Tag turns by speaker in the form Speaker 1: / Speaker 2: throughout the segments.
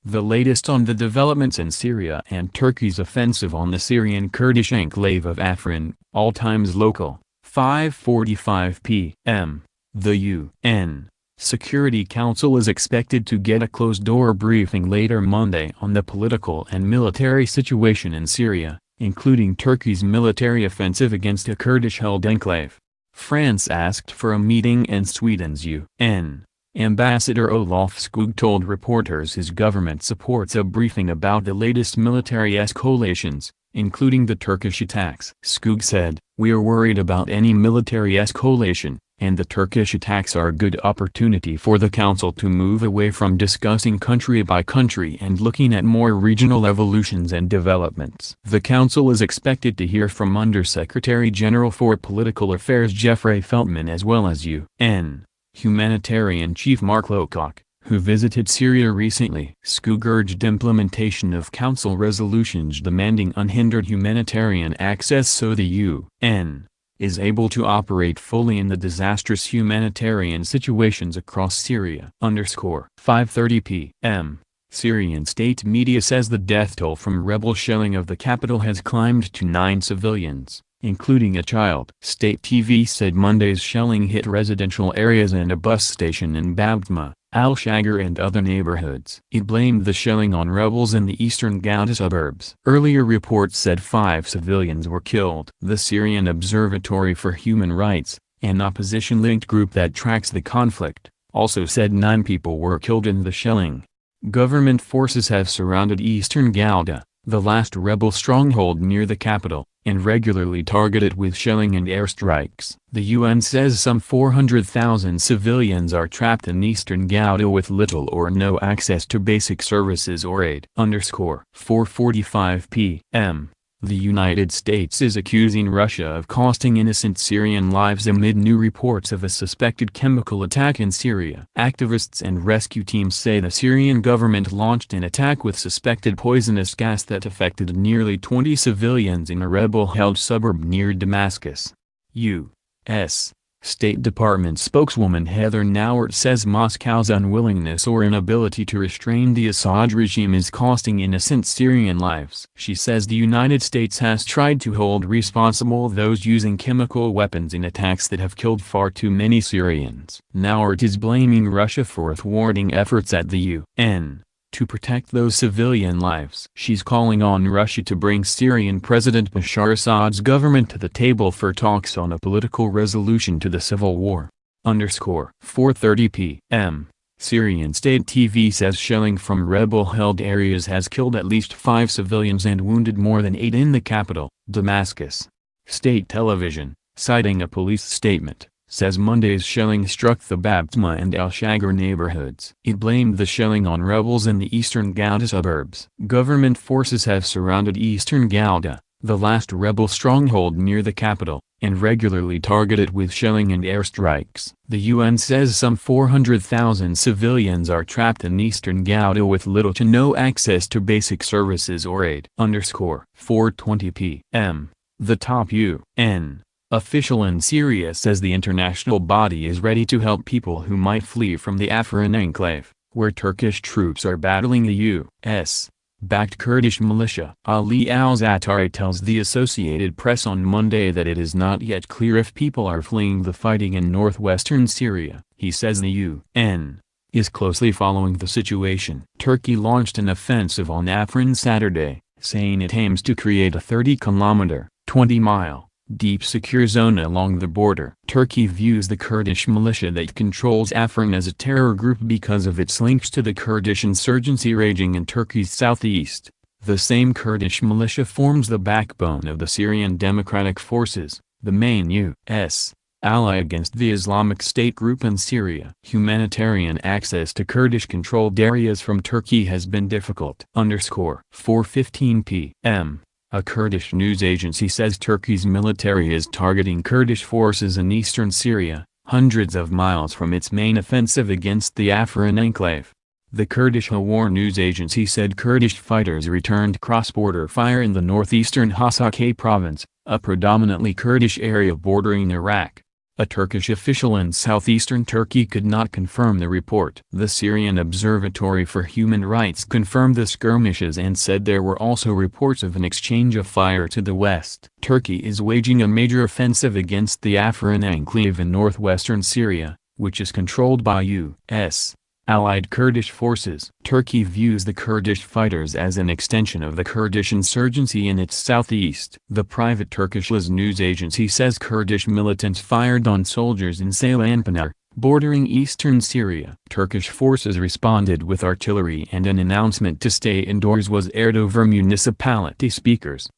Speaker 1: The latest on the developments in Syria and Turkey's offensive on the Syrian Kurdish enclave of Afrin, all times local, 5:45 p.m. The UN Security Council is expected to get a closed-door briefing later Monday on the political and military situation in Syria, including Turkey's military offensive against a Kurdish-held enclave. France asked for a meeting and Sweden's UN Ambassador Olof Skog told reporters his government supports a briefing about the latest military escalations, including the Turkish attacks. Skog said, "We are worried about any military escalation, and the Turkish attacks are a good opportunity for the Council to move away from discussing country by country and looking at more regional evolutions and developments." The Council is expected to hear from Under-Secretary General for Political Affairs Jeffrey Feltman as well as UN Humanitarian Chief Mark Lowcock, who visited Syria recently. Skog urged implementation of Council resolutions demanding unhindered humanitarian access so the UN is able to operate fully in the disastrous humanitarian situations across Syria. 5:30 p.m. Syrian state media says the death toll from rebel shelling of the capital has climbed to 9 civilians, including a child. State TV said Monday's shelling hit residential areas and a bus station in Babtma, Al-Shagar and other neighborhoods. It blamed the shelling on rebels in the eastern Ghouta suburbs. Earlier reports said 5 civilians were killed. The Syrian Observatory for Human Rights, an opposition-linked group that tracks the conflict, also said 9 people were killed in the shelling. Government forces have surrounded eastern Ghouta, the last rebel stronghold near the capital, and regularly target it with shelling and airstrikes. The UN says some 400,000 civilians are trapped in eastern Ghouta with little or no access to basic services or aid. 4:45 p.m. The United States is accusing Russia of costing innocent Syrian lives amid new reports of a suspected chemical attack in Syria. Activists and rescue teams say the Syrian government launched an attack with suspected poisonous gas that affected nearly 20 civilians in a rebel-held suburb near Damascus. U.S. State Department spokeswoman Heather Nauert says Moscow's unwillingness or inability to restrain the Assad regime is costing innocent Syrian lives. She says the United States has tried to hold responsible those using chemical weapons in attacks that have killed far too many Syrians. Nauert is blaming Russia for thwarting efforts at the UN to protect those civilian lives. She's calling on Russia to bring Syrian President Bashar Assad's government to the table for talks on a political resolution to the civil war. 4:30 p.m. Syrian state TV says shelling from rebel-held areas has killed at least 5 civilians and wounded more than 8 in the capital, Damascus. State television, citing a police statement, says Monday's shelling struck the Babtma and Al-Shagar neighborhoods. It blamed the shelling on rebels in the eastern Ghouta suburbs. Government forces have surrounded eastern Ghouta, the last rebel stronghold near the capital, and regularly target it with shelling and airstrikes. The UN says some 400,000 civilians are trapped in eastern Ghouta with little to no access to basic services or aid. 4:20 p.m. The top UN official in Syria says the international body is ready to help people who might flee from the Afrin enclave, where Turkish troops are battling the U.S.-backed Kurdish militia. Ali al-Zaatari tells the Associated Press on Monday that it is not yet clear if people are fleeing the fighting in northwestern Syria. He says the UN is closely following the situation. Turkey launched an offensive on Afrin Saturday, saying it aims to create a 30-kilometer, 20-mile, deep secure zone along the border. Turkey views the Kurdish militia that controls Afrin as a terror group because of its links to the Kurdish insurgency raging in Turkey's southeast. The same Kurdish militia forms the backbone of the Syrian Democratic Forces, the main U.S. ally against the Islamic State group in Syria. Humanitarian access to Kurdish-controlled areas from Turkey has been difficult. 4:15 p.m. A Kurdish news agency says Turkey's military is targeting Kurdish forces in eastern Syria, hundreds of miles from its main offensive against the Afrin enclave. The Kurdish Hawar news agency said Kurdish fighters returned cross-border fire in the northeastern Hasakeh province, a predominantly Kurdish area bordering Iraq. A Turkish official in southeastern Turkey could not confirm the report. The Syrian Observatory for Human Rights confirmed the skirmishes and said there were also reports of an exchange of fire to the west. Turkey is waging a major offensive against the Afrin enclave in northwestern Syria, which is controlled by U.S. allied Kurdish forces. Turkey views the Kurdish fighters as an extension of the Kurdish insurgency in its southeast. The private Turkish news agency says Kurdish militants fired on soldiers in Ceylanpınar, bordering eastern Syria. Turkish forces responded with artillery, and an announcement to stay indoors was aired over municipality speakers.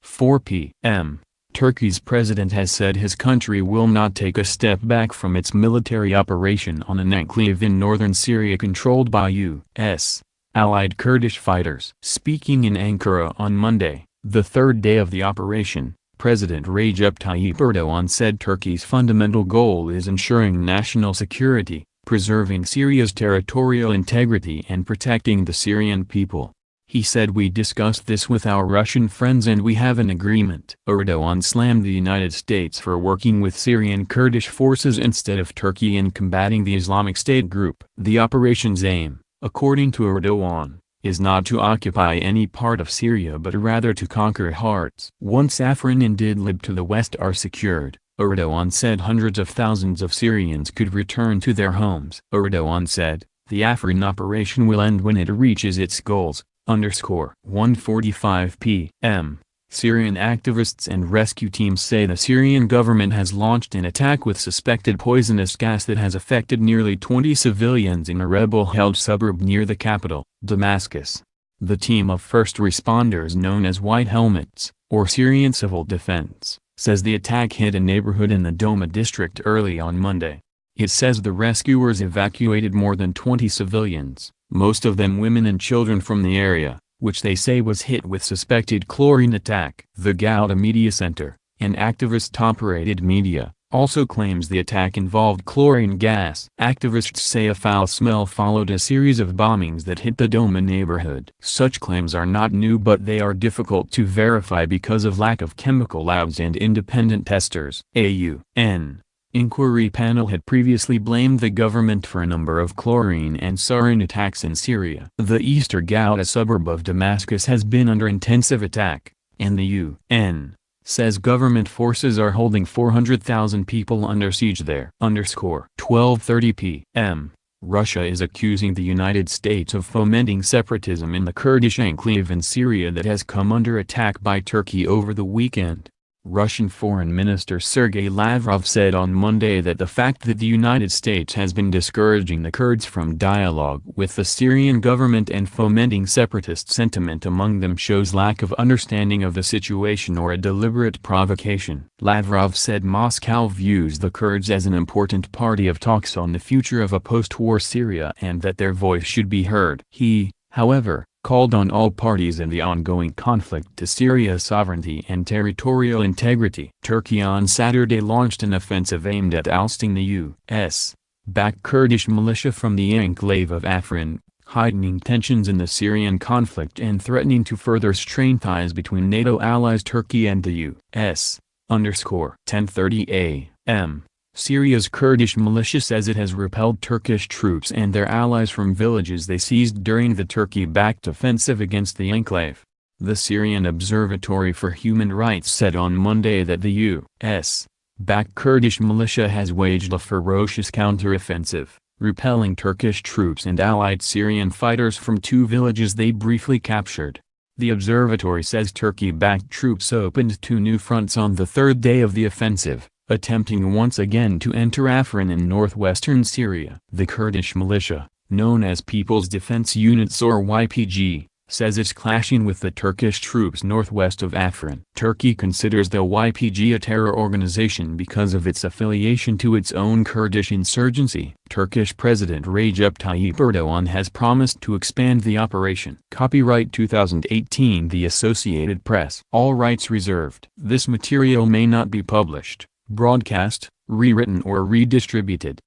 Speaker 1: 4 p.m. Turkey's president has said his country will not take a step back from its military operation on an enclave in northern Syria controlled by U.S. allied Kurdish fighters. Speaking in Ankara on Monday, the third day of the operation, President Recep Tayyip Erdogan said Turkey's fundamental goal is ensuring national security, preserving Syria's territorial integrity and protecting the Syrian people. He said, "We discussed this with our Russian friends and we have an agreement." Erdogan slammed the United States for working with Syrian Kurdish forces instead of Turkey in combating the Islamic State group. The operation's aim, according to Erdogan, is not to occupy any part of Syria but rather to conquer hearts. Once Afrin and Idlib to the west are secured, Erdogan said hundreds of thousands of Syrians could return to their homes. Erdogan said, "The Afrin operation will end when it reaches its goals." 1:45 p.m. Syrian activists and rescue teams say the Syrian government has launched an attack with suspected poisonous gas that has affected nearly 20 civilians in a rebel-held suburb near the capital, Damascus. The team of first responders known as White Helmets, or Syrian Civil Defense, says the attack hit a neighborhood in the Doma district early on Monday. It says the rescuers evacuated more than 20 civilians, most of them women and children from the area, which they say was hit with suspected chlorine attack. The Gouda Media Center, an activist-operated media, also claims the attack involved chlorine gas. Activists say a foul smell followed a series of bombings that hit the Doma neighborhood. Such claims are not new, but they are difficult to verify because of lack of chemical labs and independent testers. A UN inquiry panel had previously blamed the government for a number of chlorine and sarin attacks in Syria. The eastern Ghouta suburb of Damascus has been under intensive attack, and the UN says government forces are holding 400,000 people under siege there. 12:30 p.m. Russia is accusing the United States of fomenting separatism in the Kurdish enclave in Syria that has come under attack by Turkey over the weekend. Russian Foreign Minister Sergei Lavrov said on Monday that the fact that the United States has been discouraging the Kurds from dialogue with the Syrian government and fomenting separatist sentiment among them shows lack of understanding of the situation or a deliberate provocation. Lavrov said Moscow views the Kurds as an important party of talks on the future of a post-war Syria and that their voice should be heard. He, however, called on all parties in the ongoing conflict to Syria's sovereignty and territorial integrity. Turkey on Saturday launched an offensive aimed at ousting the U.S.-backed Kurdish militia from the enclave of Afrin, heightening tensions in the Syrian conflict and threatening to further strain ties between NATO allies Turkey and the U.S. 10:30 a.m. Syria's Kurdish militia says it has repelled Turkish troops and their allies from villages they seized during the Turkey-backed offensive against the enclave. The Syrian Observatory for Human Rights said on Monday that the U.S.-backed Kurdish militia has waged a ferocious counteroffensive, repelling Turkish troops and allied Syrian fighters from two villages they briefly captured. The observatory says Turkey-backed troops opened two new fronts on the third day of the offensive, attempting once again to enter Afrin in northwestern Syria. The Kurdish militia, known as People's Defense Units or YPG, says it's clashing with the Turkish troops northwest of Afrin. Turkey considers the YPG a terror organization because of its affiliation to its own Kurdish insurgency. Turkish President Recep Tayyip Erdogan has promised to expand the operation. Copyright 2018 The Associated Press. All rights reserved. This material may not be published, broadcast, rewritten or redistributed.